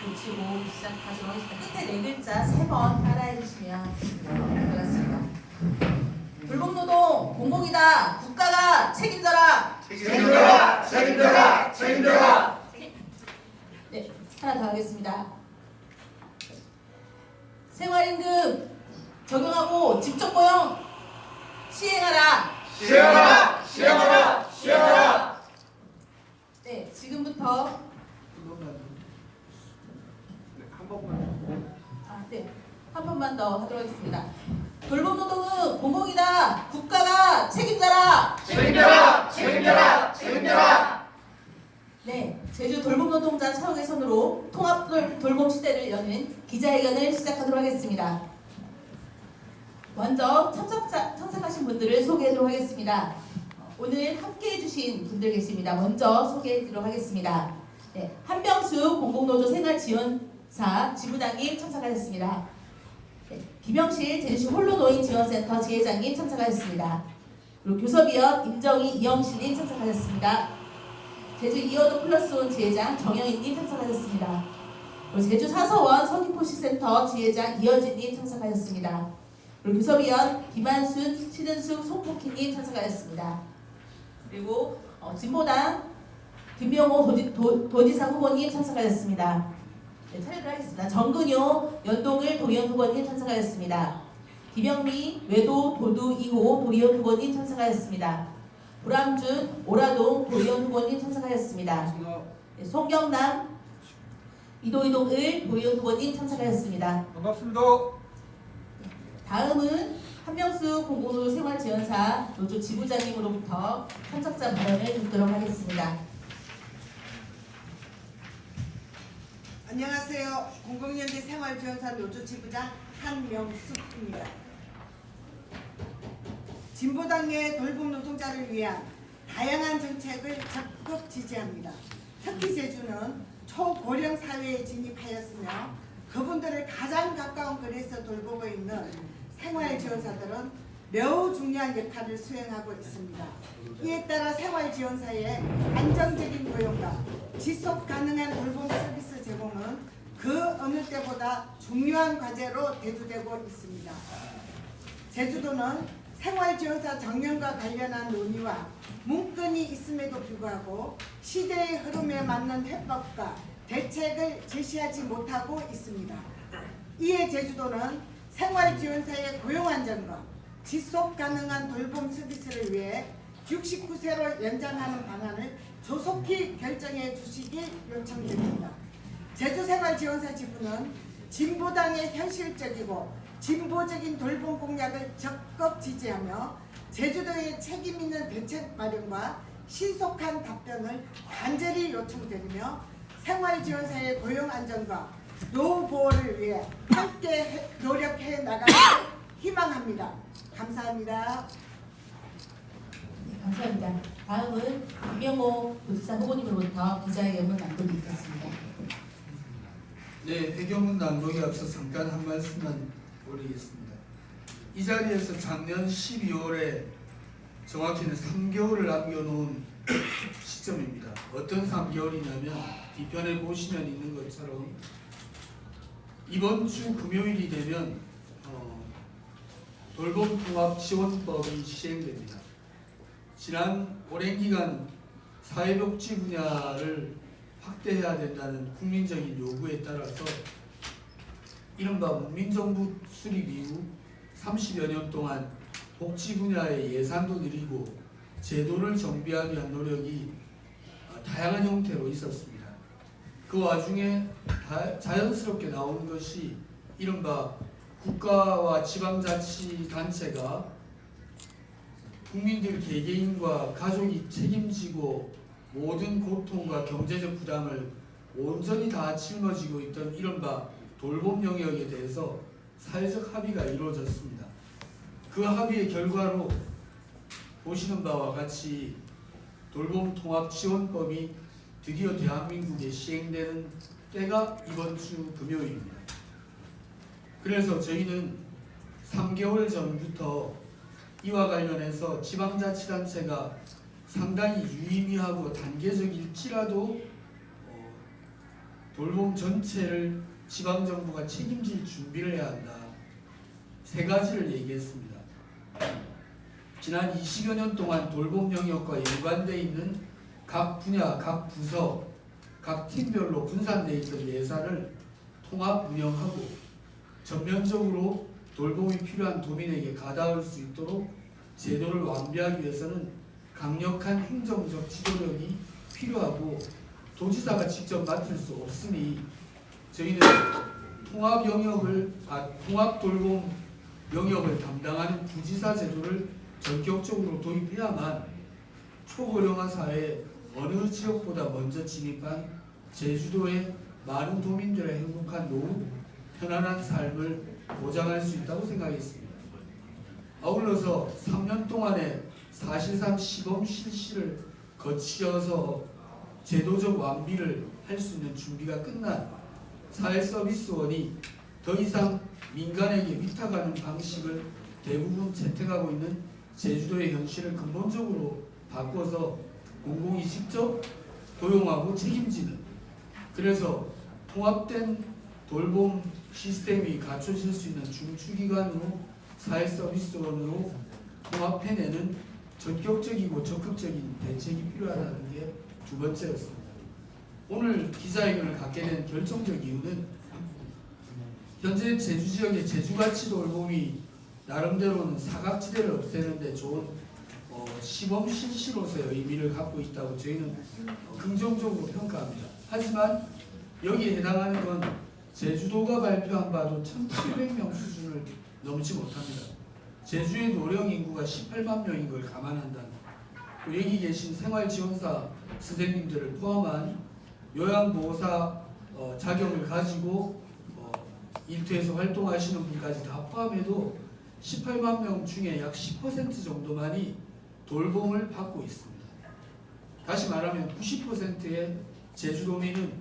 붙이고 시작하도록 하겠습니다. 끝에 네 글자 3번 따라해 주시면 되겠습니다. 불법노동 공공이다. 국가가 책임져라. 책임져라! 책임져라! 책임져라! 네, 하나 더 하겠습니다. 생활임금 적용하고 직접고용 시행하라. 시행하라! 시행하라! 시행하라! 네, 지금부터 한 번만 더 하도록 하겠습니다. 돌봄노동은 공공이다. 국가가 책임져라. 책임져라! 책임져라! 책임져라! 네, 제주 돌봄노동자 차용의 손으로 통합 돌봄 시대를 여는 기자회견을 시작하도록 하겠습니다. 먼저 참석하신 분들을 소개하도록 하겠습니다. 오늘 함께해 주신 분들 계십니다. 먼저 소개해드리도록 하겠습니다. 네, 한병수 공공노조 생활지원사 지부장님 참석하셨습니다. 네, 김영실 제주시 홀로노인지원센터 지회장님 참석하셨습니다. 그리고 교섭위원 임정희 이영실님 참석하셨습니다. 제주 이어도 플러스온 지회장 정영희님 참석하셨습니다. 그리고 제주 사서원 서귀포시센터 지회장 이어진님 참석하셨습니다. 그리고 교섭위원 김한순, 신은숙, 송복희님 참석하셨습니다. 그리고 진보당 김명호 도지사 후보님 참석하셨습니다. 네, 차례를 하겠습니다. 정근효 연동을 도의원 후보님 참석하셨습니다. 김영미 외도 도두 2호 도의원 후보님 참석하셨습니다. 불암준 오라동 도의원 후보님 참석하셨습니다. 네, 송경남 이도이동 을 도의원 후보님 참석하셨습니다. 반갑습니다. 다음은 한명수 공공노조 생활지원사 노조 지부장님으로부터 참석자 발언을 듣도록 하겠습니다. 안녕하세요. 공공연대 생활지원사 노조 지부장 한명숙입니다. 진보당의 돌봄 노동자를 위한 다양한 정책을 적극 지지합니다. 특히 제주는 초고령 사회에 진입하였으며 그분들을 가장 가까운 거리에서 돌보고 있는 생활지원사들은 매우 중요한 역할을 수행하고 있습니다. 이에 따라 생활지원사의 안정적인 고용과 지속 가능한 돌봄 서비스 제공은 그 어느 때보다 중요한 과제로 대두되고 있습니다. 제주도는 생활지원사 정년과 관련한 논의와 문건이 있음에도 불구하고 시대의 흐름에 맞는 해법과 대책을 제시하지 못하고 있습니다. 이에 제주도는 생활지원사의 고용안정과 지속가능한 돌봄 서비스를 위해 69세로 연장하는 방안을 조속히 결정해 주시길 요청드립니다. 제주생활지원사 지부는 진보당의 현실적이고 진보적인 돌봄 공약을 적극 지지하며 제주도의 책임있는 대책 마련과 신속한 답변을 간절히 요청드리며 생활지원사의 고용안정과 노후 보호를 위해 함께 노력해 나가길 희망합니다. 감사합니다. 네, 감사합니다. 다음은 김명호 도지사 후보님으로부터 기자회견문 낭독이 있겠습니다. 네, 회견문 낭독에 앞서 잠깐 한 말씀만 올리겠습니다. 이 자리에서 작년 12월에 정확히는 3개월을 남겨놓은 시점입니다. 어떤 3개월이냐면 뒤편에 보시면 있는 것처럼 이번 주 금요일이 되면 돌봄통합지원법이 시행됩니다. 지난 오랜 기간 사회복지 분야를 확대해야 된다는 국민적인 요구에 따라서 이른바 문민정부 수립 이후 30여 년 동안 복지 분야의 예산도 늘리고 제도를 정비하기 위한 노력이 다양한 형태로 있었습니다. 그 와중에 자연스럽게 나온 것이 이른바 국가와 지방자치단체가 국민들 개개인과 가족이 책임지고 모든 고통과 경제적 부담을 온전히 다 짊어지고 있던 이른바 돌봄 영역에 대해서 사회적 합의가 이루어졌습니다. 그 합의의 결과로 보시는 바와 같이 돌봄통합지원법이 드디어 대한민국에 시행되는 때가 이번 주 금요일입니다. 그래서 저희는 3개월 전부터 이와 관련해서 지방자치단체가 상당히 유의미하고 단계적일지라도 돌봄 전체를 지방정부가 책임질 준비를 해야 한다. 세 가지를 얘기했습니다. 지난 20여 년 동안 돌봄 영역과 연관되어 있는 각 분야, 각 부서, 각 팀별로 분산되어 있던 예산을 통합 운영하고 전면적으로 돌봄이 필요한 도민에게 가닿을 수 있도록 제도를 완비하기 위해서는 강력한 행정적 지도력이 필요하고 도지사가 직접 맡을 수 없으니 저희는 통합 돌봄 영역을 담당하는 부지사 제도를 전격적으로 도입해야만 초고령화 사회에 어느 지역보다 먼저 진입한 제주도의 많은 도민들의 행복한 노후, 편안한 삶을 보장할 수 있다고 생각했습니다. 아울러서 3년 동안의 사실상 시범 실시를 거치어서 제도적 완비를 할 수 있는 준비가 끝난 사회서비스원이 더 이상 민간에게 위탁하는 방식을 대부분 채택하고 있는 제주도의 현실을 근본적으로 바꿔서 공공이 직접 고용하고 책임지는, 그래서 통합된 돌봄 시스템이 갖춰질 수 있는 중추기관으로 사회서비스원으로 통합해내는 전격적이고 적극적인 대책이 필요하다는 게 두 번째였습니다. 오늘 기자회견을 갖게 된 결정적 이유는 현재 제주 지역의 제주가치 돌봄이 나름대로는 사각지대를 없애는 데 좋은 시범 실시로서의 의미를 갖고 있다고 저희는 긍정적으로 평가합니다. 하지만 여기에 해당하는 건 제주도가 발표한 바도 1,700명 수준을 넘지 못합니다. 제주의 노령 인구가 18만 명인 걸 감안한다면 여기 계신 생활지원사 선생님들을 포함한 요양보호사 자격을 가지고 일터에서 활동하시는 분까지 다 포함해도 18만 명 중에 약 10% 정도만이 돌봄을 받고 있습니다. 다시 말하면 90%의 제주도민은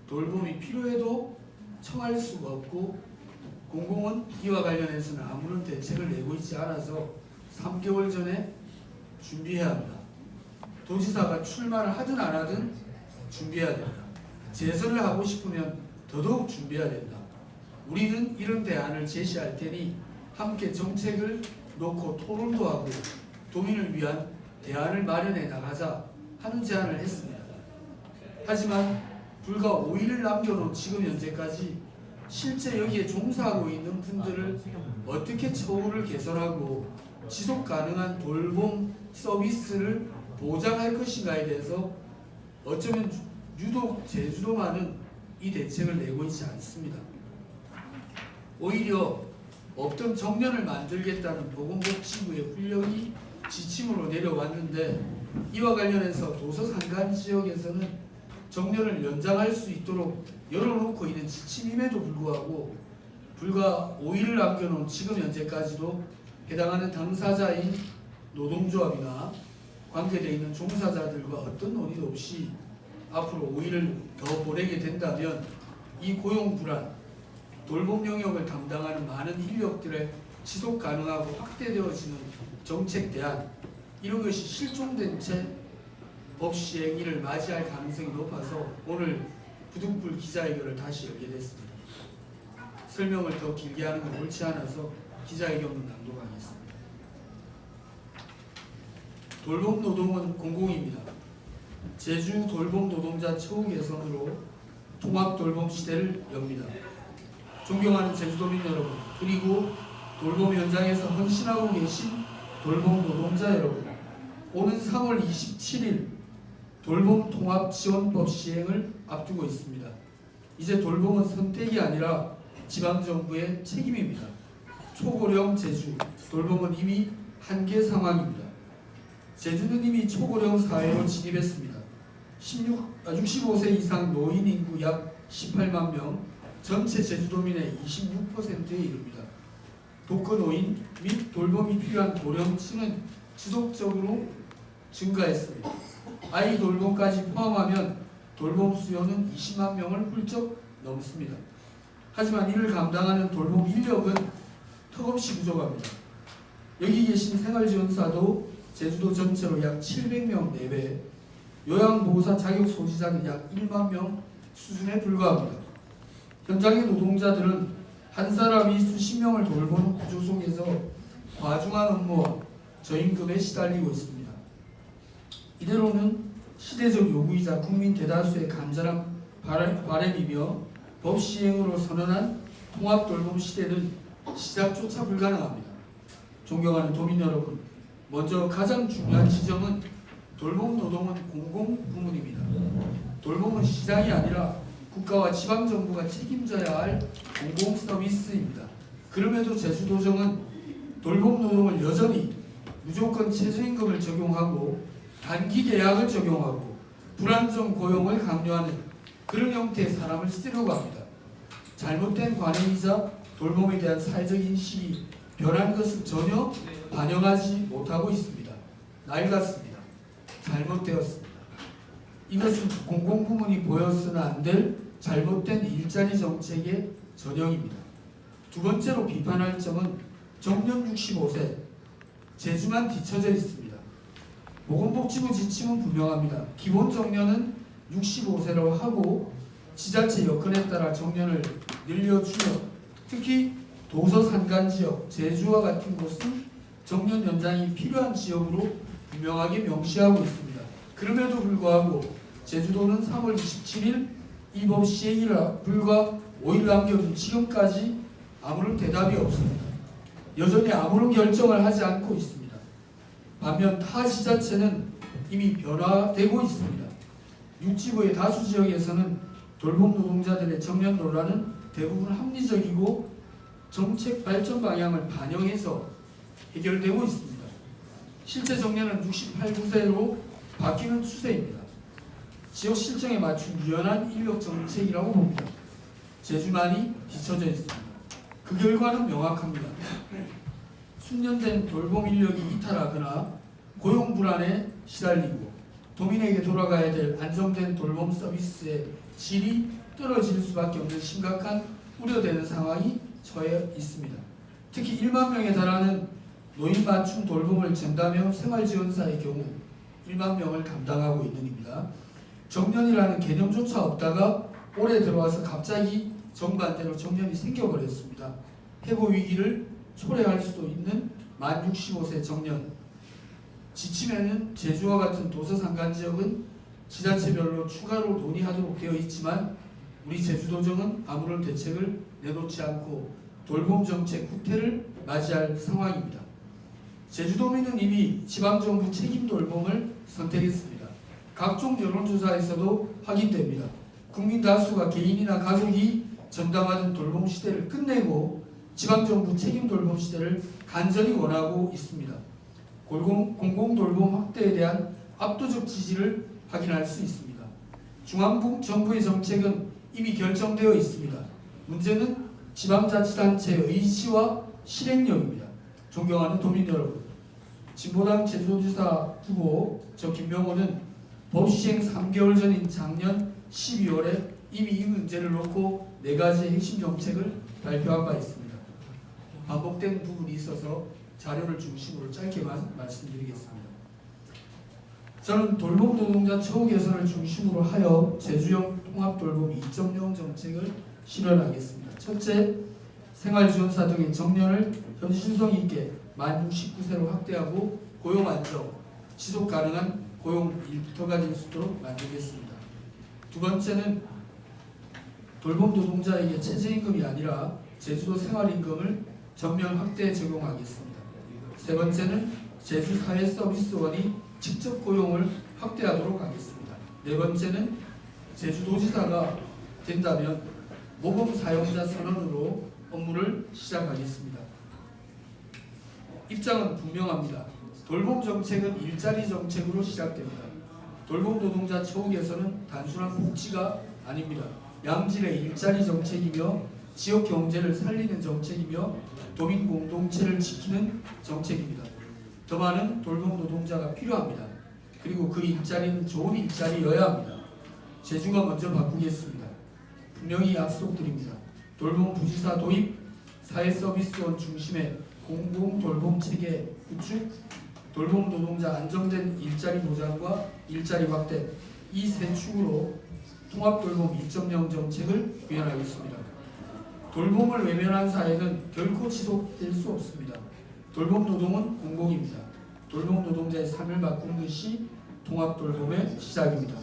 돌봄이 필요해도 청할 수가 없고 공공은 이와 관련해서는 아무런 대책을 내고 있지 않아서 3개월 전에 준비해야 한다. 도지사가 출마를 하든 안 하든 준비해야 된다. 재선을 하고 싶으면 더더욱 준비해야 된다. 우리는 이런 대안을 제시할 테니 함께 정책을 놓고 토론도 하고 도민을 위한 대안을 마련해 나가자 하는 제안을 했습니다. 하지만 불과 5일을 남겨놓은 지금 현재까지 실제 여기에 종사하고 있는 분들을 어떻게 처우를 개선하고 지속 가능한 돌봄 서비스를 보장할 것인가에 대해서 어쩌면 유독 제주도만은 이 대책을 내고 있지 않습니다. 오히려 없던 정년을 만들겠다는 보건복지부의 훈령이 지침으로 내려왔는데 이와 관련해서 도서 산간 지역에서는 정년을 연장할 수 있도록 열어놓고 있는 지침임에도 불구하고 불과 5일을 남겨놓은 지금 현재까지도 해당하는 당사자인 노동조합이나 관계되어 있는 종사자들과 어떤 논의도 없이 앞으로 5일을 더 보내게 된다면 이 고용 불안, 돌봄 영역을 담당하는 많은 인력들의 지속 가능하고 확대되어지는 정책 대안, 이런 것이 실종된 채 법 시행일을 맞이할 가능성이 높아서 오늘 부득불 기자회견을 다시 열게 됐습니다. 설명을 더 길게 하는 건 옳지 않아서 기자회견을 낭독하겠습니다. 돌봄 노동은 공공입니다. 제주 돌봄 노동자 처우 개선으로 통합 돌봄 시대를 엽니다. 존경하는 제주도민 여러분, 그리고 돌봄 현장에서 헌신하고 계신 돌봄 노동자 여러분, 오는 3월 27일 돌봄 통합 지원법 시행을 앞두고 있습니다. 이제 돌봄은 선택이 아니라 지방정부의 책임입니다. 초고령 제주, 돌봄은 이미 한계 상황입니다. 제주는 이미 초고령 사회로 진입했습니다. 65세 이상 노인 인구 약 18만 명, 전체 제주도민의 26%에 이릅니다. 독거노인 및 돌봄이 필요한 고령층은 지속적으로 증가했습니다. 아이 돌봄까지 포함하면 돌봄 수요는 20만 명을 훌쩍 넘습니다. 하지만 이를 감당하는 돌봄 인력은 턱없이 부족합니다. 여기 계신 생활지원사도 제주도 전체로 약 700명 내외, 요양보호사 자격 소지자는 약 1만 명 수준에 불과합니다. 현장의 노동자들은 한 사람이 수십 명을 돌보는 구조 속에서 과중한 업무와 저임금에 시달리고 있습니다. 이대로는 시대적 요구이자 국민 대다수의 간절한 바람이며 법 시행으로 선언한 통합돌봄 시대는 시작조차 불가능합니다. 존경하는 도민 여러분, 먼저 가장 중요한 지점은 돌봄 노동은 공공부문입니다. 돌봄은 시장이 아니라 국가와 지방정부가 책임져야 할 공공서비스입니다. 그럼에도 제주도정은 돌봄 노동을 여전히 무조건 최저임금을 적용하고 단기 계약을 적용하고 불안정 고용을 강요하는 그런 형태의 사람을 쓰려고 합니다. 잘못된 관행이자 돌봄에 대한 사회적 인식이 변한 것을 전혀 반영하지 못하고 있습니다. 낡았습니다. 잘못되었습니다. 이것은 공공부문이 보여서는 안 될 잘못된 일자리 정책의 전형입니다. 두 번째로 비판할 점은 정년 65세, 제주만 뒤처져 있습니다. 보건복지부 지침은 분명합니다. 기본 정년은 65세로 하고 지자체 여건에 따라 정년을 늘려주며 특히 도서 산간지역, 제주와 같은 곳은 정년 연장이 필요한 지역으로 분명하게 명시하고 있습니다. 그럼에도 불구하고 제주도는 3월 27일 이 법 시행이라 불과 5일 남겨둔 지금까지 아무런 대답이 없습니다. 여전히 아무런 결정을 하지 않고 있습니다. 반면 타 지자체는 이미 변화되고 있습니다. 육지부의 다수 지역에서는 돌봄 노동자들의 정년 논란은 대부분 합리적이고 정책 발전 방향을 반영해서 해결되고 있습니다. 실제 정년은 68, 9세로 바뀌는 추세입니다. 지역 실정에 맞춘 유연한 인력 정책이라고 봅니다. 제주만이 뒤처져 있습니다. 그 결과는 명확합니다. 숙련된 돌봄 인력이 이탈하거나 고용 불안에 시달리고 도민에게 돌아가야 될 안정된 돌봄 서비스의 질이 떨어질 수밖에 없는 심각한 우려되는 상황이 처해 있습니다. 특히 1만 명에 달하는 노인 맞춤 돌봄을 전담형 생활지원사의 경우 1만 명을 담당하고 있는 입니다. 정년이라는 개념조차 없다가 올해 들어와서 갑자기 정반대로 정년이 생겨버렸습니다. 해고 위기를 초래할 수도 있는 만 65세 정년. 지침에는 제주와 같은 도서 산간지역은 지자체별로 추가로 논의하도록 되어 있지만 우리 제주도정은 아무런 대책을 내놓지 않고 돌봄 정책 후퇴를 맞이할 상황입니다. 제주도민은 이미 지방정부 책임 돌봄을 선택했습니다. 각종 여론조사에서도 확인됩니다. 국민 다수가 개인이나 가족이 전담하던 돌봄 시대를 끝내고 지방정부 책임 돌봄 시대를 간절히 원하고 있습니다. 공공돌봄 확대에 대한 압도적 지지를 확인할 수 있습니다. 중앙정부의 정책은 이미 결정되어 있습니다. 문제는 지방자치단체의 의지와 실행력입니다. 존경하는 도민 여러분, 진보당 제주도지사 후보 저 김명호는 법 시행 3개월 전인 작년 12월에 이미 이 문제를 놓고 4가지의 핵심 정책을 발표한 바 있습니다. 반복된 부분이 있어서 자료를 중심으로 짧게만 말씀드리겠습니다. 저는 돌봄 노동자 처우 개선을 중심으로 하여 제주형 통합돌봄 2.0 정책을 실현하겠습니다. 첫째, 생활지원사 등의 정년을 현실성 있게 만 69세로 확대하고 고용 안정, 지속 가능한 고용 일터가 될 수 있도록 만들겠습니다. 두 번째는 돌봄 노동자에게 최저임금이 아니라 제주도 생활임금을 전면 확대 적용하겠습니다. 세 번째는 제주사회서비스원이 직접 고용을 확대하도록 하겠습니다. 네 번째는 제주도지사가 된다면 모범 사용자 선언으로 업무를 시작하겠습니다. 입장은 분명합니다. 돌봄 정책은 일자리 정책으로 시작됩니다. 돌봄 노동자 처우 개선은 단순한 복지가 아닙니다. 양질의 일자리 정책이며 지역 경제를 살리는 정책이며 도민 공동체를 지키는 정책입니다. 더 많은 돌봄 노동자가 필요합니다. 그리고 그 일자리는 좋은 일자리여야 합니다. 제주가 먼저 바꾸겠습니다. 분명히 약속드립니다. 돌봄 부지사 도입, 사회서비스원 중심의 공공 돌봄 체계 구축, 돌봄 노동자 안정된 일자리 보장과 일자리 확대, 이 세 축으로 통합돌봄 2.0 정책을 구현하겠습니다. 돌봄을 외면한 사회는 결코 지속될 수 없습니다. 돌봄 노동은 공공입니다. 돌봄 노동자의 삶을 바꾸는 것이 통합돌봄의 시작입니다.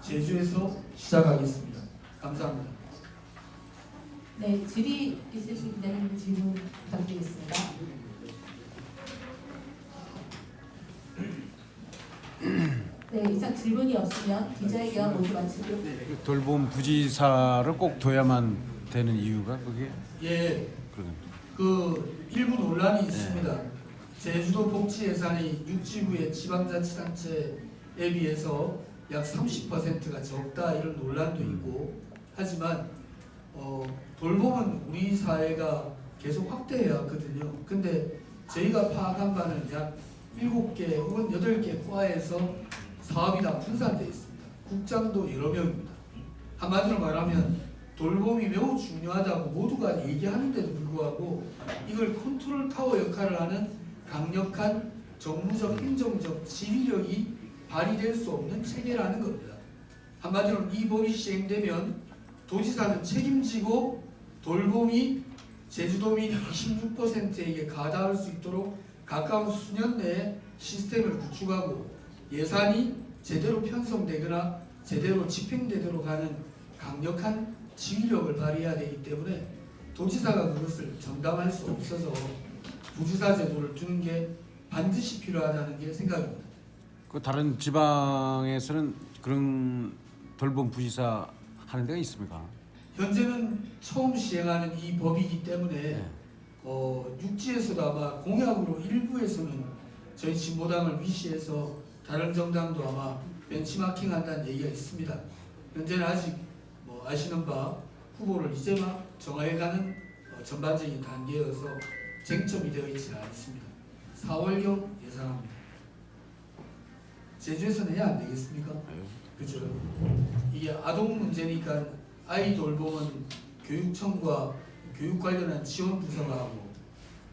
제주에서 시작하겠습니다. 감사합니다. 네, 질의 있으신 분들은 질문 부탁드리겠습니다. 네, 이상 질문이 없으면 기자회견 모두 마치도록. 돌봄 부지사를 꼭 둬야만 되는 이유가 그게 예, 그런 그 일부 논란이 있습니다. 제주도 복지 예산이 육지구의 지방자치단체에 비해서 약 30%가 적다 이런 논란도 있고 하지만 돌봄은 우리 사회가 계속 확대해야 하거든요. 근데 저희가 파악한 바는 약 7개 혹은 8개 과에서 사업이 다 분산되어 있습니다. 국장도 여러 명입니다. 한마디로 말하면 돌봄이 매우 중요하다고 모두가 얘기하는데도 불구하고 이걸 컨트롤 타워 역할을 하는 강력한 정무적 행정적 지휘력이 발휘될 수 없는 체계라는 겁니다. 한마디로 이 법이 시행되면 도지사는 책임지고 돌봄이 제주도민 26%에게 가닿을 수 있도록 가까운 수년 내에 시스템을 구축하고 예산이 제대로 편성되거나 제대로 집행되도록 하는 강력한 지휘력을 발휘해야 되기 때문에 도지사가 그것을 전담할 수 없어서 부지사 제도를 두는 게 반드시 필요하다는 게 생각입니다. 그 다른 지방에서는 그런 돌봄 부지사 하는 데가 있습니까? 현재는 처음 시행하는 이 법이기 때문에 네. 육지에서도 아마 공약으로 일부에서는 저희 진보당을 위시해서 다른 정당도 아마 벤치마킹 한다는 얘기가 있습니다. 현재는 아직 아시는 바 후보를 이제 막 정해가는 전반적인 단계여서 쟁점이 되어 있지는 않습니다. 4월경 예상합니다. 제주에서는 해야 안 되겠습니까? 그죠? 이게 아동 문제니까 아이 돌봄은 교육청과 교육 관련한 지원 부서가 하고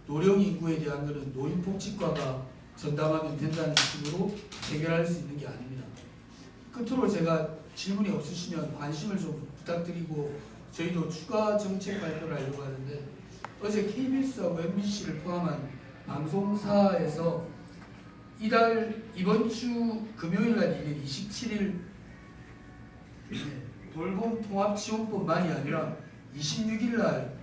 노령 인구에 대한 것은 노인복지과가 전담하면 된다는 식으로 해결할 수 있는 게 아닙니다. 끝으로 제가 질문이 없으시면 관심을 좀 부탁드리고 저희도 추가 정책 발표를 하려고 하는데 어제 KBS하고 MBC를 포함한 방송사에서 이번 주 금요일날 이게 27일 돌봄 통합 지원법만이 아니라 26일날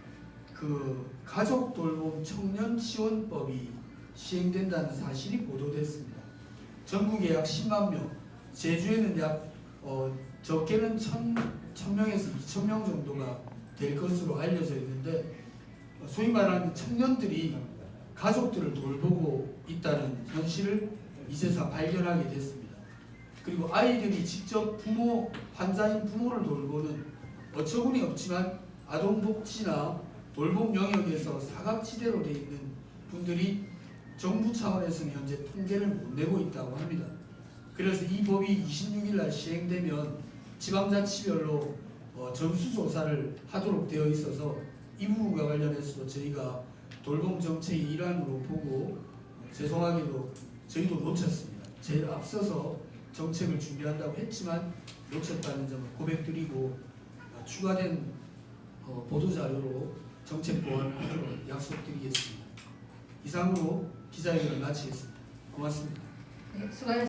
그 가족 돌봄 청년 지원법이 시행된다는 사실이 보도됐습니다. 전국에 약 10만 명, 제주에는 약 적게는 1,000명에서 2,000명 정도가 될 것으로 알려져 있는데 소위 말하는 청년들이 가족들을 돌보고 있다는 현실을 이제서 발견하게 됐습니다. 그리고 아이들이 직접 환자인 부모를 돌보는 어처구니 없지만 아동복지나 돌봄 영역에서 사각지대로 되어 있는 분들이 정부 차원에서는 현재 통계를 못 내고 있다고 합니다. 그래서 이 법이 26일 날 시행되면 지방자치별로 전수조사를 하도록 되어 있어서 이 부분과 관련해서도 저희가 돌봄 정책의 일환으로 보고 죄송하게도 저희도 놓쳤습니다. 제일 앞서서 정책을 준비한다고 했지만 놓쳤다는 점을 고백드리고 추가된 보도자료로 정책 보완을 하도록 약속드리겠습니다. 이상으로 기자회견을 마치겠습니다. 고맙습니다. 네, 수고하셨습니다.